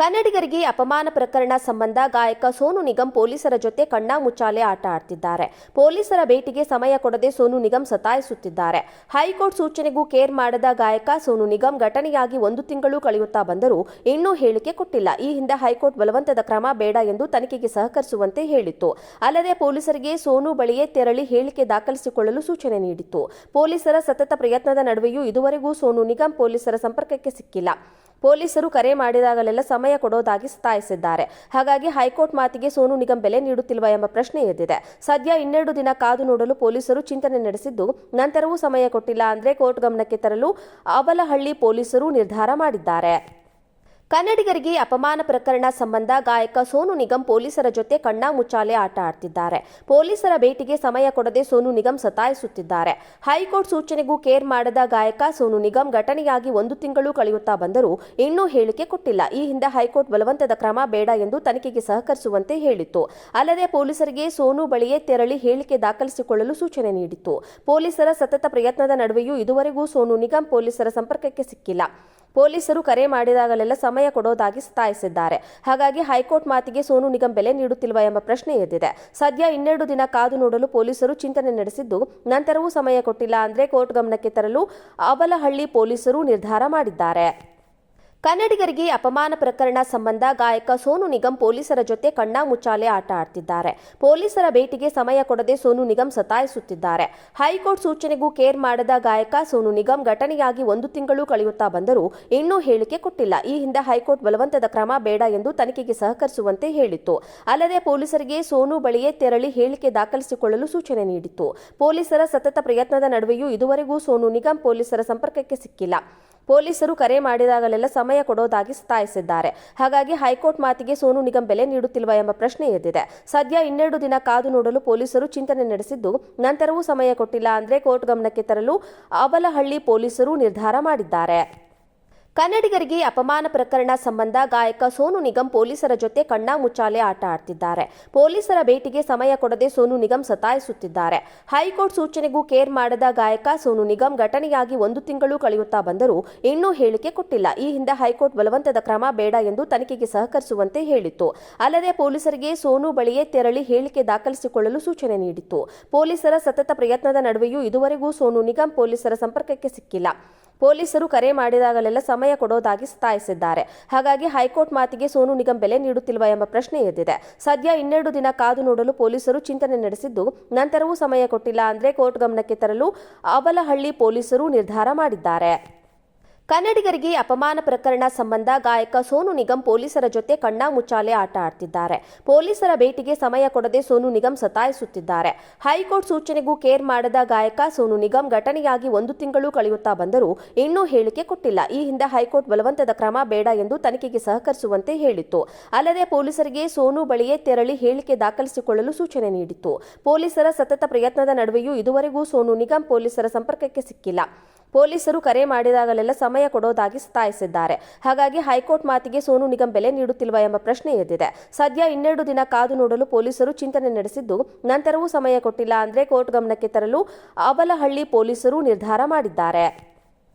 ಕನ್ನಡಿಗರಿಗೆ ಅಪಮಾನ ಪ್ರಕರಣ ಸಂಬಂಧ ಗಾಯಕ ಸೋನು ನಿಗಮ್ ಪೊಲೀಸರ ಜೊತೆ ಕಣ್ಣಾಮುಚ್ಚಾಲೆ ಆಟ ಆಡ್ತಿದ್ದಾರೆ. ಪೊಲೀಸರ ಭೇಟಿಗೆ ಸಮಯ ಕೊಡದೆ ಸೋನು ನಿಗಮ್ ಸತಾಯಿಸುತ್ತಿದ್ದಾರೆ. ಹೈಕೋರ್ಟ್ ಸೂಚನೆಗೂ ಕೇರ್ ಮಾಡದ ಗಾಯಕ ಸೋನು ನಿಗಮ್ ಘಟನೆಯಾಗಿ 1 ತಿಂಗಳು ಕಳೆಯುತ್ತಾ ಬಂದರೂ ಇನ್ನೂ ಹೇಳಿಕೆ ಕೊಟ್ಟಿಲ್ಲ. ಈ ಹಿಂದೆ ಹೈಕೋರ್ಟ್ ಬಲವಂತದ ಕ್ರಮ ಬೇಡ ಎಂದು ತನಿಖೆಗೆ ಸಹಕರಿಸುವಂತೆ ಹೇಳಿತ್ತು. ಅಲ್ಲದೆ ಪೊಲೀಸರಿಗೆ ಸೋನು ಬಳಿಯೇ ತೆರಳಿ ಹೇಳಿಕೆ ದಾಖಲಿಸಿಕೊಳ್ಳಲು ಸೂಚನೆ ನೀಡಿತ್ತು. ಪೊಲೀಸರ ಸತತ ಪ್ರಯತ್ನದ ನಡುವೆಯೂ ಇದುವರೆಗೂ ಸೋನು ನಿಗಮ್ ಪೊಲೀಸರ ಸಂಪರ್ಕಕ್ಕೆ ಸಿಕ್ಕಿಲ್ಲ. ಪೊಲೀಸರು ಕರೆ ಮಾಡಿದಾಗಲೆಲ್ಲ ಸಮಯ ಕೊಡೋದಾಗಿ ಸತಾಯಿಸಿದ್ದಾರೆ. ಹಾಗಾಗಿ ಹೈಕೋರ್ಟ್ ಮಾತಿಗೆ ಸೋನು ನಿಗಮ್ ಬೆಲೆ ನೀಡುತ್ತಿಲ್ವಾ ಎಂಬ ಪ್ರಶ್ನೆ ಎದ್ದಿದೆ. ಸದ್ಯ 12 ದಿನ ಕಾದು ನೋಡಲು ಪೊಲೀಸರು ಚಿಂತನೆ ನಡೆಸಿದ್ದು, ನಂತರವೂ ಸಮಯ ಕೊಟ್ಟಿಲ್ಲ ಅಂದರೆ ಕೋರ್ಟ್ ಗಮನಕ್ಕೆ ತರಲು ಅವಲಹಳ್ಳಿ ಪೊಲೀಸರು ನಿರ್ಧಾರ ಮಾಡಿದ್ದಾರೆ. ಕನ್ನಡಿಗರಿಗೆ ಅಪಮಾನ ಪ್ರಕರಣ ಸಂಬಂಧ ಗಾಯಕ ಸೋನು ನಿಗಮ್ ಪೊಲೀಸರ ಜೊತೆ ಕಣ್ಣಾಮುಚ್ಚಾಲೆ ಆಟ ಆಡ್ತಿದ್ದಾರೆ. ಪೊಲೀಸರ ಭೇಟಿಗೆ ಸಮಯ ಕೊಡದೆ ಸೋನು ನಿಗಮ್ ಸತಾಯಿಸುತ್ತಿದ್ದಾರೆ. ಹೈಕೋರ್ಟ್ ಸೂಚನೆಗೂ ಕೇರ್ ಮಾಡದ ಗಾಯಕ ಸೋನು ನಿಗಮ್ ಘಟನೆಯಾಗಿ 1 ತಿಂಗಳು ಕಳೆಯುತ್ತಾ ಬಂದರೂ ಇನ್ನೂ ಹೇಳಿಕೆ ಕೊಟ್ಟಿಲ್ಲ. ಈ ಹಿಂದೆ ಹೈಕೋರ್ಟ್ ಬಲವಂತದ ಕ್ರಮ ಬೇಡ ಎಂದು ತನಿಖೆಗೆ ಸಹಕರಿಸುವಂತೆ ಹೇಳಿತ್ತು. ಅಲ್ಲದೆ ಪೊಲೀಸರಿಗೆ ಸೋನು ಬಳಿಯೇ ತೆರಳಿ ಹೇಳಿಕೆ ದಾಖಲಿಸಿಕೊಳ್ಳಲು ಸೂಚನೆ ನೀಡಿತ್ತು. ಪೊಲೀಸರ ಸತತ ಪ್ರಯತ್ನದ ನಡುವೆಯೂ ಇದುವರೆಗೂ ಸೋನು ನಿಗಮ್ ಪೊಲೀಸರ ಸಂಪರ್ಕಕ್ಕೆ ಸಿಕ್ಕಿಲ್ಲ. ಪೊಲೀಸರು ಕರೆ ಮಾಡಿದಾಗಲೆಲ್ಲ ಸಮಯ ಕೊಡೋದಾಗಿ ಸತಾಯಿಸಿದ್ದಾರೆ. ಹಾಗಾಗಿ ಹೈಕೋರ್ಟ್ ಮಾತಿಗೆ ಸೋನು ನಿಗಮ್ ಬೆಲೆ ನೀಡುತ್ತಿಲ್ವಾ ಎಂಬ ಪ್ರಶ್ನೆ ಎದ್ದಿದೆ. ಸದ್ಯ 12 ದಿನ ಕಾದು ನೋಡಲು ಪೊಲೀಸರು ಚಿಂತನೆ ನಡೆಸಿದ್ದು, ನಂತರವೂ ಸಮಯ ಕೊಟ್ಟಿಲ್ಲ ಅಂದರೆ ಕೋರ್ಟ್ ಗಮನಕ್ಕೆ ತರಲು ಅವಲಹಳ್ಳಿ ಪೊಲೀಸರು ನಿರ್ಧಾರ ಮಾಡಿದ್ದಾರೆ. ಕನ್ನಡಿಗರಿಗೆ ಅಪಮಾನ ಪ್ರಕರಣ ಸಂಬಂಧ ಗಾಯಕ ಸೋನು ನಿಗಮ್ ಪೊಲೀಸರ ಜೊತೆ ಕಣ್ಣಾಮುಚ್ಚಾಲೆ ಆಟ ಆಡ್ತಿದ್ದಾರೆ. ಪೊಲೀಸರ ಭೇಟಿಗೆ ಸಮಯ ಕೊಡದೆ ಸೋನು ನಿಗಮ್ ಸತಾಯಿಸುತ್ತಿದ್ದಾರೆ. ಹೈಕೋರ್ಟ್ ಸೂಚನೆಗೂ ಕೇರ್ ಮಾಡದ ಗಾಯಕ ಸೋನು ನಿಗಮ್ ಘಟನೆಯಾಗಿ 1 ತಿಂಗಳು ಕಳೆಯುತ್ತಾ ಬಂದರೂ ಇನ್ನೂ ಹೇಳಿಕೆ ಕೊಟ್ಟಿಲ್ಲ. ಈ ಹಿಂದೆ ಹೈಕೋರ್ಟ್ ಬಲವಂತದ ಕ್ರಮ ಬೇಡ ಎಂದು ತನಿಖೆಗೆ ಸಹಕರಿಸುವಂತೆ ಹೇಳಿತ್ತು. ಅಲ್ಲದೆ ಪೊಲೀಸರಿಗೆ ಸೋನು ಬಳಿಯೇ ತೆರಳಿ ಹೇಳಿಕೆ ದಾಖಲಿಸಿಕೊಳ್ಳಲು ಸೂಚನೆ ನೀಡಿತ್ತು. ಪೊಲೀಸರ ಸತತ ಪ್ರಯತ್ನದ ನಡುವೆಯೂ ಇದುವರೆಗೂ ಸೋನು ನಿಗಮ್ ಪೊಲೀಸರ ಸಂಪರ್ಕಕ್ಕೆ ಸಿಕ್ಕಿಲ್ಲ. ಪೊಲೀಸರು ಕರೆ ಮಾಡಿದಾಗಲೆಲ್ಲ ಸಮಯ ಕೊಡೋದಾಗಿ ಸತಾಯಿಸಿದ್ದಾರೆ. ಹಾಗಾಗಿ ಹೈಕೋರ್ಟ್ ಮಾತಿಗೆ ಸೋನು ನಿಗಮ್ ಬೆಲೆ ನೀಡುತ್ತಿಲ್ವಾ ಎಂಬ ಪ್ರಶ್ನೆ ಎದ್ದಿದೆ. ಸದ್ಯ 12 ದಿನ ಕಾದು ನೋಡಲು ಪೊಲೀಸರು ಚಿಂತನೆ ನಡೆಸಿದ್ದು, ನಂತರವೂ ಸಮಯ ಕೊಟ್ಟಿಲ್ಲ ಅಂದರೆ ಕೋರ್ಟ್ ಗಮನಕ್ಕೆ ತರಲು ಅವಲಹಳ್ಳಿ ಪೊಲೀಸರು ನಿರ್ಧಾರ ಮಾಡಿದ್ದಾರೆ. ಕನ್ನಡಿಗರಿಗೆ ಅಪಮಾನ ಪ್ರಕರಣ ಸಂಬಂಧ ಗಾಯಕ ಸೋನು ನಿಗಮ್ ಪೊಲೀಸರ ಜೊತೆ ಕಣ್ಣಾಮುಚ್ಚಾಲೆ ಆಟ ಆಡ್ತಿದ್ದಾರೆ. ಪೊಲೀಸರ ಭೇಟಿಗೆ ಸಮಯ ಕೊಡದೆ ಸೋನು ನಿಗಮ್ ಸತಾಯಿಸುತ್ತಿದ್ದಾರೆ. ಹೈಕೋರ್ಟ್ ಸೂಚನೆಗೂ ಕೇರ್ ಮಾಡದ ಗಾಯಕ ಸೋನು ನಿಗಮ್ ಘಟನೆಯಾಗಿ 1 ತಿಂಗಳು ಕಳೆಯುತ್ತಾ ಬಂದರೂ ಇನ್ನೂ ಹೇಳಿಕೆ ಕೊಟ್ಟಿಲ್ಲ. ಈ ಹಿಂದೆ ಹೈಕೋರ್ಟ್ ಬಲವಂತದ ಕ್ರಮ ಬೇಡ ಎಂದು ತನಿಖೆಗೆ ಸಹಕರಿಸುವಂತೆ ಹೇಳಿತ್ತು. ಅಲ್ಲದೆ ಪೊಲೀಸರಿಗೆ ಸೋನು ಬಳಿಯೇ ತೆರಳಿ ಹೇಳಿಕೆ ದಾಖಲಿಸಿಕೊಳ್ಳಲು ಸೂಚನೆ ನೀಡಿತ್ತು. ಪೊಲೀಸರ ಸತತ ಪ್ರಯತ್ನದ ನಡುವೆಯೂ ಇದುವರೆಗೂ ಸೋನು ನಿಗಮ್ ಪೊಲೀಸರ ಸಂಪರ್ಕಕ್ಕೆ ಸಿಕ್ಕಿಲ್ಲ. ಪೊಲೀಸರು ಕರೆ ಮಾಡಿದಾಗಲೆಲ್ಲ ಸಮಯ ಕೊಡೋದಾಗಿ ಸತಾಯಿಸಿದ್ದಾರೆ. ಹಾಗಾಗಿ ಹೈಕೋರ್ಟ್ ಮಾತಿಗೆ ಸೋನು ನಿಗಮ್ ಬೆಲೆ ನೀಡುತ್ತಿಲ್ವಾ ಎಂಬ ಪ್ರಶ್ನೆ ಎದ್ದಿದೆ. ಸದ್ಯ 12 ದಿನ ಕಾದು ನೋಡಲು ಪೊಲೀಸರು ಚಿಂತನೆ ನಡೆಸಿದ್ದು, ನಂತರವೂ ಸಮಯ ಕೊಟ್ಟಿಲ್ಲ ಅಂದರೆ ಕೋರ್ಟ್ ಗಮನಕ್ಕೆ ತರಲು ಅವಲಹಳ್ಳಿ ಪೊಲೀಸರು ನಿರ್ಧಾರ ಮಾಡಿದ್ದಾರೆ. ಕನ್ನಡಿಗರಿಗೆ ಅಪಮಾನ ಪ್ರಕರಣ ಸಂಬಂಧ ಗಾಯಕ ಸೋನು ನಿಗಮ್ ಪೊಲೀಸರ ಜೊತೆ ಕಣ್ಣಾಮುಚ್ಚಾಲೆ ಆಟ ಆಡ್ತಿದ್ದಾರೆ. ಪೊಲೀಸರ ಭೇಟಿಗೆ ಸಮಯ ಕೊಡದೆ ಸೋನು ನಿಗಮ್ ಸತಾಯಿಸುತ್ತಿದ್ದಾರೆ. ಹೈಕೋರ್ಟ್ ಸೂಚನೆಗೂ ಕೇರ್ ಮಾಡದ ಗಾಯಕ ಸೋನು ನಿಗಮ್ ಘಟನೆಯಾಗಿ 1 ತಿಂಗಳು ಕಳೆಯುತ್ತಾ ಬಂದರೂ ಇನ್ನೂ ಹೇಳಿಕೆ ಕೊಟ್ಟಿಲ್ಲ. ಈ ಹಿಂದೆ ಹೈಕೋರ್ಟ್ ಬಲವಂತದ ಕ್ರಮ ಬೇಡ ಎಂದು ತನಿಖೆಗೆ ಸಹಕರಿಸುವಂತೆ ಹೇಳಿತ್ತು. ಅಲ್ಲದೆ ಪೊಲೀಸರಿಗೆ ಸೋನು ಬಳಿಯೇ ತೆರಳಿ ಹೇಳಿಕೆ ದಾಖಲಿಸಿಕೊಳ್ಳಲು ಸೂಚನೆ ನೀಡಿತ್ತು. ಪೊಲೀಸರ ಸತತ ಪ್ರಯತ್ನದ ನಡುವೆಯೂ ಇದುವರೆಗೂ ಸೋನು ನಿಗಮ್ ಪೊಲೀಸರ ಸಂಪರ್ಕಕ್ಕೆ ಸಿಕ್ಕಿಲ್ಲ. ಪೊಲೀಸರು ಕರೆ ಮಾಡಿದಾಗಲೆಲ್ಲ ಸಮಯ ಕೊಡೋದಾಗಿ ಸತಾಯಿಸಿದ್ದಾರೆ. ಹಾಗಾಗಿ ಹೈಕೋರ್ಟ್ ಮಾತಿಗೆ ಸೋನು ನಿಗಮ್ ಬೆಲೆ ನೀಡುತ್ತಿಲ್ವಾ ಎಂಬ ಪ್ರಶ್ನೆ ಎದ್ದಿದೆ. ಸದ್ಯ 12 ದಿನ ಕಾದು ನೋಡಲು ಪೊಲೀಸರು ಚಿಂತನೆ ನಡೆಸಿದ್ದು, ನಂತರವೂ ಸಮಯ ಕೊಟ್ಟಿಲ್ಲ ಅಂದರೆ ಕೋರ್ಟ್ ಗಮನಕ್ಕೆ ತರಲು ಅವಲಹಳ್ಳಿ ಪೊಲೀಸರು ನಿರ್ಧಾರ ಮಾಡಿದ್ದಾರೆ.